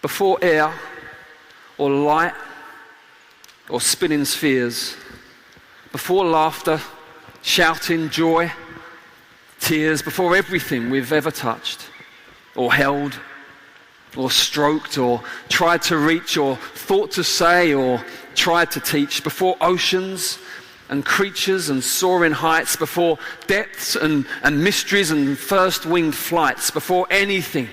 before air or light or spinning spheres, before laughter, shouting, joy, tears, before everything we've ever touched or held or stroked or tried to reach or thought to say or tried to teach, before oceans and creatures and soaring heights, before depths and mysteries and first winged flights, before anything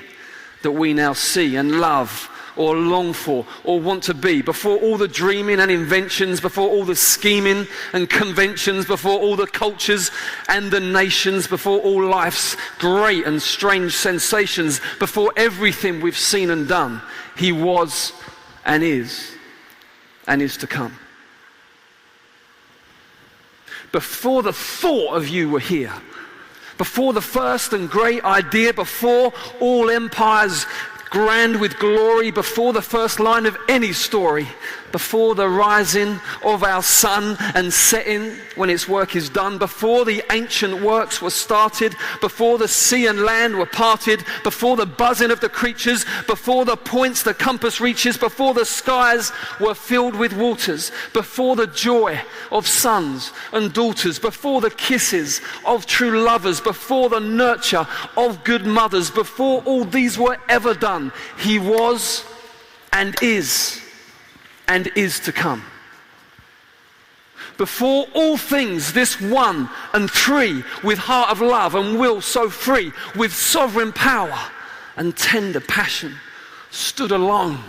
that we now see and love or long for or want to be, before all the dreaming and inventions, before all the scheming and conventions, before all the cultures and the nations, before all life's great and strange sensations, before everything we've seen and done, he was and is to come. Before the thought of you were here, before the first and great idea, before all empires grand with glory, before the first line of any story, before the rising of our sun and setting when its work is done, before the ancient works were started, before the sea and land were parted, before the buzzing of the creatures, before the points the compass reaches, before the skies were filled with waters, before the joy of sons and daughters, before the kisses of true lovers, before the nurture of good mothers, before all these were ever done, he was and is to come. Before all things, this one and three, with heart of love and will so free, with sovereign power and tender passion, stood alone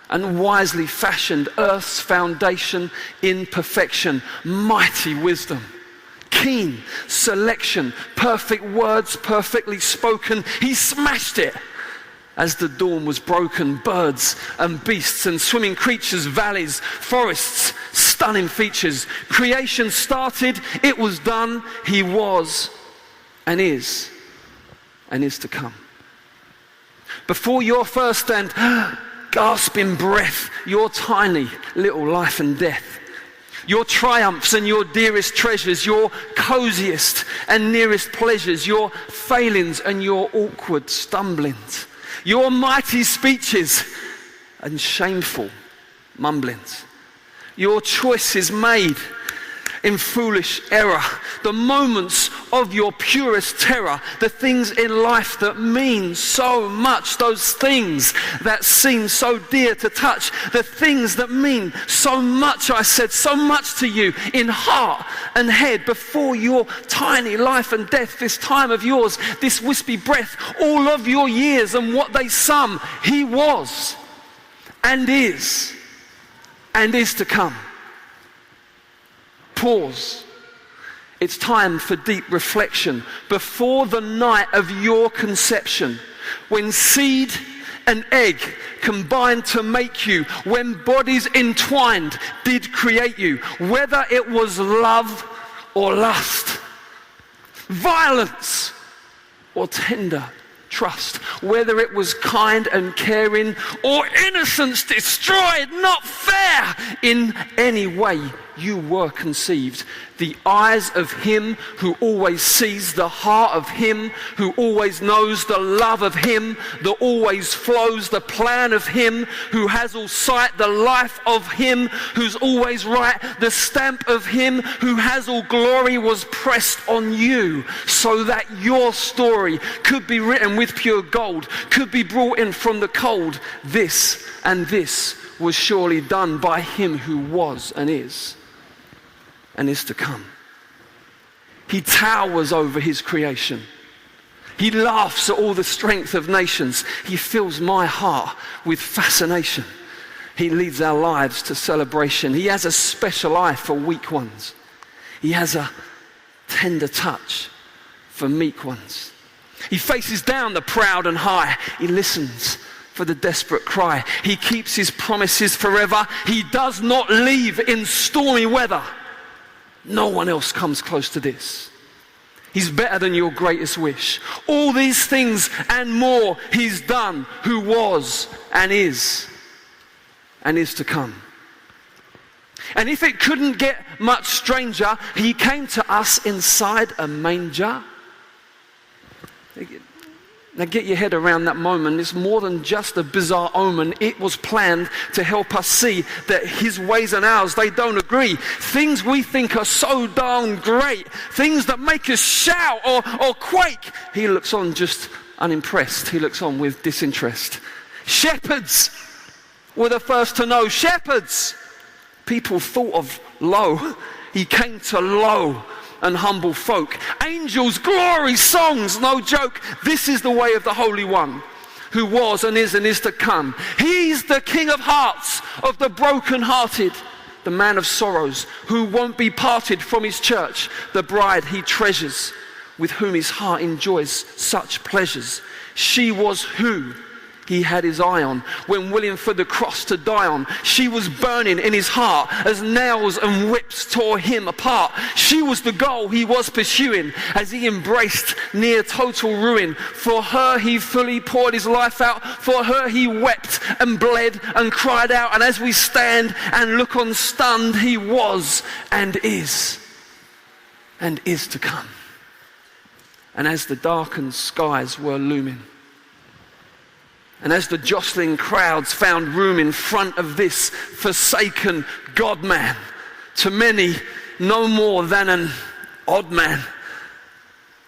and wisely fashioned earth's foundation in perfection, mighty wisdom, keen selection, perfect words perfectly spoken. He smashed it as the dawn was broken. Birds and beasts and swimming creatures, valleys, forests, stunning features. Creation started, it was done. He was and is to come. Before your first and gasping breath, your tiny little life and death, your triumphs and your dearest treasures, your coziest and nearest pleasures, your failings and your awkward stumblings, your mighty speeches and shameful mumblings, your choices made in foolish error, the moments of your purest terror, the things in life that mean so much, those things that seem so dear to touch, the things that mean so much, I said, so much to you in heart and head, before your tiny life and death, this time of yours, this wispy breath, all of your years and what they sum, he was and is to come. Pause. It's time for deep reflection. Before the night of your conception, when seed and egg combined to make you, when bodies entwined did create you, whether it was love or lust, violence or tender trust, whether it was kind and caring or innocence destroyed, not fair, in any way you were conceived. The eyes of him who always sees, the heart of him who always knows, the love of him that always flows, the plan of him who has all sight, the life of him who's always right, the stamp of him who has all glory was pressed on you, so that your story could be written with pure gold, could be brought in from the cold. This was surely done by him who was and is to come. He towers over his creation. He laughs at all the strength of nations. He fills my heart with fascination. He leads our lives to celebration. He has a special eye for weak ones. He has a tender touch for meek ones. He faces down the proud and high. He listens for the desperate cry. He keeps his promises forever. He does not leave in stormy weather. No one else comes close to this. He's better than your greatest wish. All these things and more he's done, who was and is to come. And if it couldn't get much stranger, he came to us inside a manger. Now get your head around that moment. It's more than just a bizarre omen. It was planned to help us see that his ways and ours, they don't agree. Things we think are so darn great, things that make us shout or quake, he looks on just unimpressed. He looks on with disinterest. Shepherds were the first to know. Shepherds. People thought of low. He came to low and humble folk. Angels, glory, songs, no joke. This is the way of the Holy One, who was and is to come. He's the King of hearts, of the brokenhearted, the man of sorrows, who won't be parted from his church, the bride he treasures, with whom his heart enjoys such pleasures. She was who he had his eye on when willing for the cross to die on. She was burning in his heart as nails and whips tore him apart. She was the goal he was pursuing as he embraced near total ruin. For her he fully poured his life out. For her he wept and bled and cried out. And as we stand and look on stunned, he was and is to come. And as the darkened skies were looming, and as the jostling crowds found room in front of this forsaken God-man, to many no more than an odd man,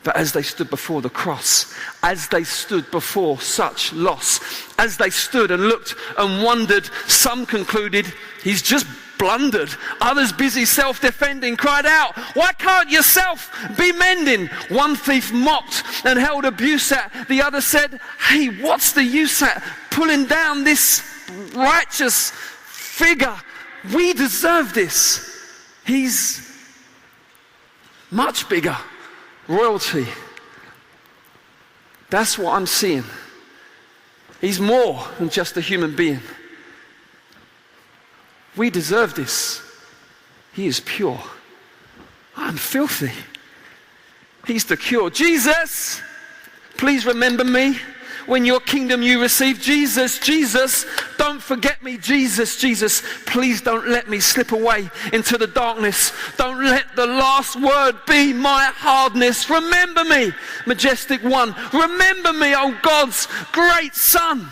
but as they stood before the cross, as they stood before such loss, as they stood and looked and wondered, some concluded he's just blundered. Others, busy self-defending, cried out, "Why can't yourself be mending?" One thief mocked and held abuse at. The other said, "Hey, what's the use at pulling down this righteous figure? We deserve this. He's much bigger. Royalty." That's what I'm seeing. He's more than just a human being. We deserve this. He is pure. I'm filthy. He's the cure. Jesus, please remember me when your kingdom you receive. Jesus, Jesus, don't forget me. Jesus, Jesus, please don't let me slip away into the darkness. Don't let the last word be my hardness. Remember me, majestic one. Remember me, oh God's great Son.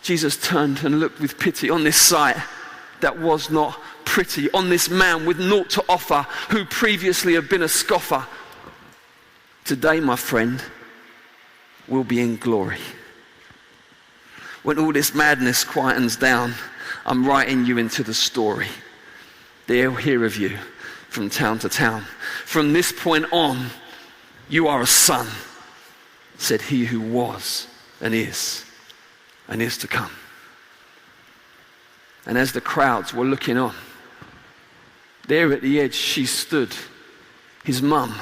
Jesus turned and looked with pity on this sight that was not pretty, on this man with naught to offer, who previously had been a scoffer. Today, my friend, will be in glory. When all this madness quietens down, I'm writing you into the story. They'll hear of you from town to town. From this point on, you are a son, said he who was and is to come. And as the crowds were looking on, there at the edge she stood, his mum.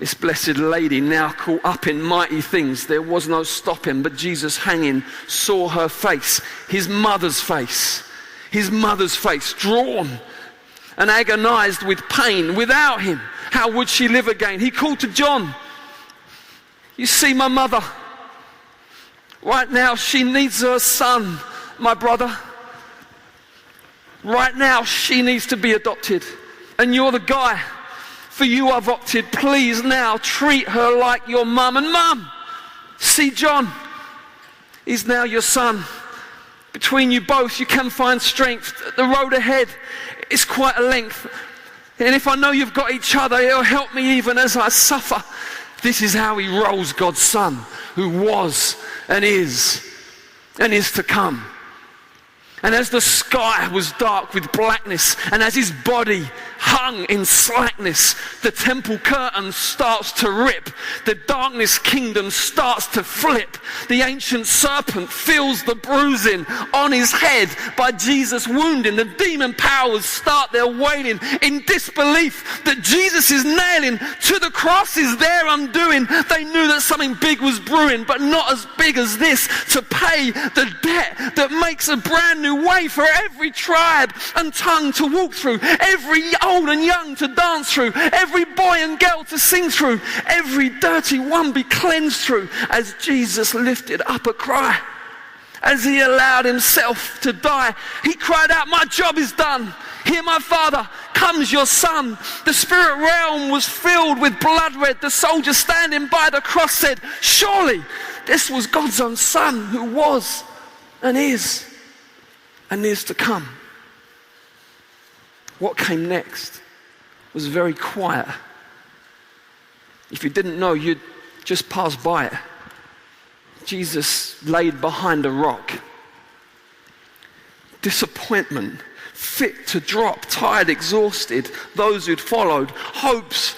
This blessed lady now caught up in mighty things. There was no stopping, but Jesus hanging saw her face, his mother's face, drawn and agonized with pain. Without him, how would she live again? He called to John, "You see my mother? Right now she needs her son, my brother. Right now she needs to be adopted. And you're the guy. For you I've opted. Please now treat her like your mum. And mum, see John, he's now your son. Between you both you can find strength. The road ahead is quite a length. And if I know you've got each other, it'll help me even as I suffer." This is how he rolls God's Son, who was and is to come. And as the sky was dark with blackness, and as his body hung in slackness, the temple curtain starts to rip. The darkness kingdom starts to flip. The ancient serpent feels the bruising on his head by Jesus' wounding. The demon powers start their wailing in disbelief that Jesus is nailing to the cross is their undoing. They knew that something big was brewing, but not as big as this, to pay the debt that makes a brand new way for every tribe and tongue to walk through, every old and young to dance through, every boy and girl to sing through, every dirty one be cleansed through, as Jesus lifted up a cry. As he allowed himself to die, he cried out, "My job is done. Hear my Father, comes your Son. The spirit realm was filled with blood red. The soldier standing by the cross said, surely this was God's own Son who was and is to come. What came next was very quiet. If you didn't know, you'd just pass by it. Jesus laid behind a rock. Disappointment, fit to drop, tired, exhausted. Those who'd followed, hopes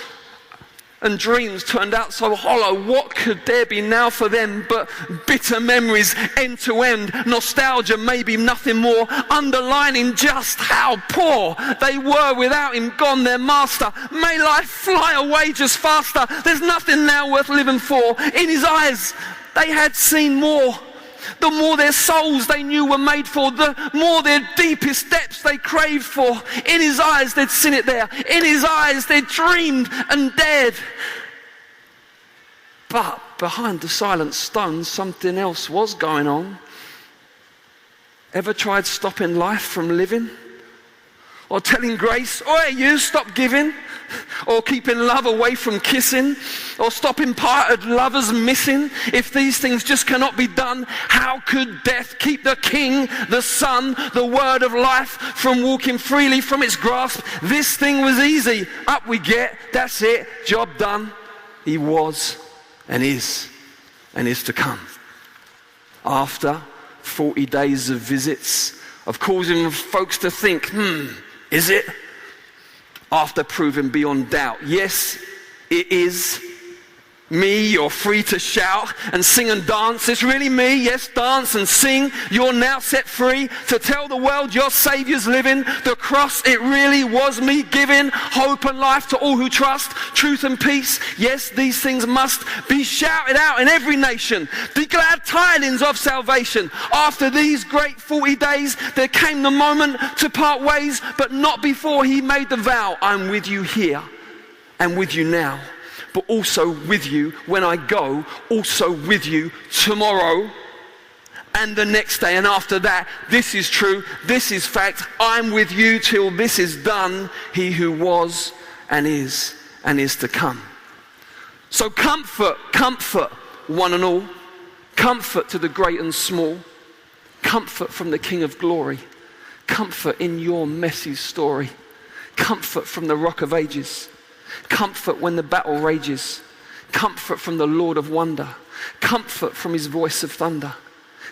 and dreams turned out so hollow. What could there be now for them but bitter memories, end to end, nostalgia, maybe nothing more, underlining just how poor they were without him gone, their master. May life fly away just faster. There's nothing now worth living for. In his eyes, they had seen more. The more their souls they knew were made for, the more their deepest depths they craved for. In his eyes, they'd seen it there. In his eyes, they'd dreamed and dared. But behind the silent stones, something else was going on. Ever tried stopping life from living? Or telling grace, oi, you, stop giving? Or keeping love away from kissing? Or stopping parted lovers missing? If these things just cannot be done, how could death keep the King, the Son, the word of life from walking freely from its grasp? This thing was easy. Up we get, that's it, job done. He was and is to come. After 40 days of visits, of causing folks to think, is it? After proving beyond doubt, yes, it is me. You're free to shout and sing and dance. It's really me. Yes, dance and sing. You're now set free to tell the world your Saviour's living. The cross, it really was me giving hope and life to all who trust, truth and peace. Yes, these things must be shouted out in every nation. The glad tidings of salvation. After these great 40 days, there came the moment to part ways, but not before he made the vow. I'm with you here and with you now, but also with you when I go, also with you tomorrow and the next day. And after that, this is true, this is fact, I'm with you till this is done, he who was and is to come. So comfort one and all, comfort to the great and small, comfort from the King of glory, comfort in your messy story, comfort from the Rock of Ages, comfort when the battle rages, comfort from the Lord of wonder, comfort from his voice of thunder,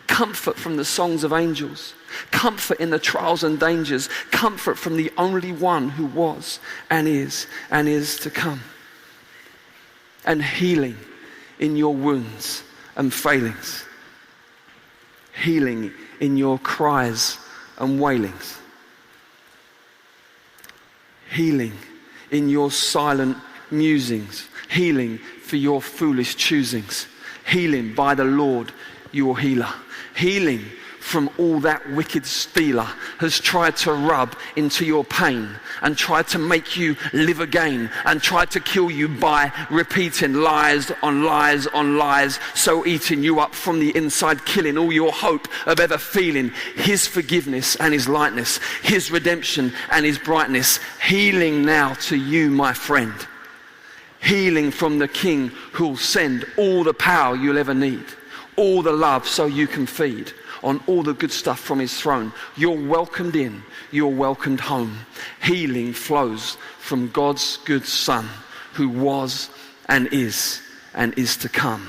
comfort from the songs of angels, comfort in the trials and dangers, comfort from the only one who was and is to come, and healing in your wounds and failings, healing in your cries and wailings, healing in your silent musings, healing for your foolish choosings, healing by the Lord, your healer, healing from all that wicked stealer has tried to rub into your pain and tried to make you live again and tried to kill you by repeating lies on lies on lies, so eating you up from the inside, killing all your hope of ever feeling his forgiveness and his likeness, his redemption and his brightness. Healing now to you, my friend. Healing from the King who'll send all the power you'll ever need, all the love so you can feed on all the good stuff from his throne. You're welcomed in, you're welcomed home. Healing flows from God's good Son who was and is to come.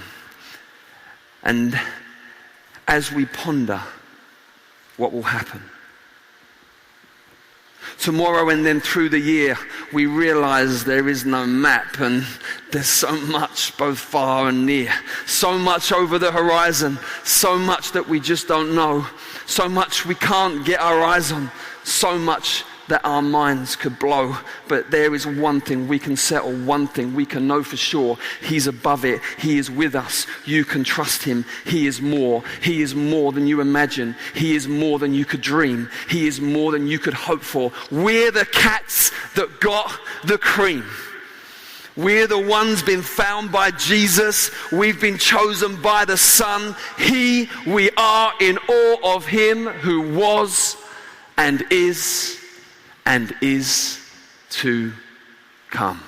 And as we ponder what will happen tomorrow and then through the year, we realize there is no map and there's so much both far and near, so much over the horizon, so much that we just don't know, so much we can't get our eyes on, so much that our minds could blow. But there is one thing we can settle, one thing we can know for sure. He's above it. He is with us. You can trust him. He is more. He is more than you imagine. He is more than you could dream. He is more than you could hope for. We're the cats that got the cream. We're the ones been found by Jesus. We've been chosen by the Son. We are in awe of him who was and is and is to come.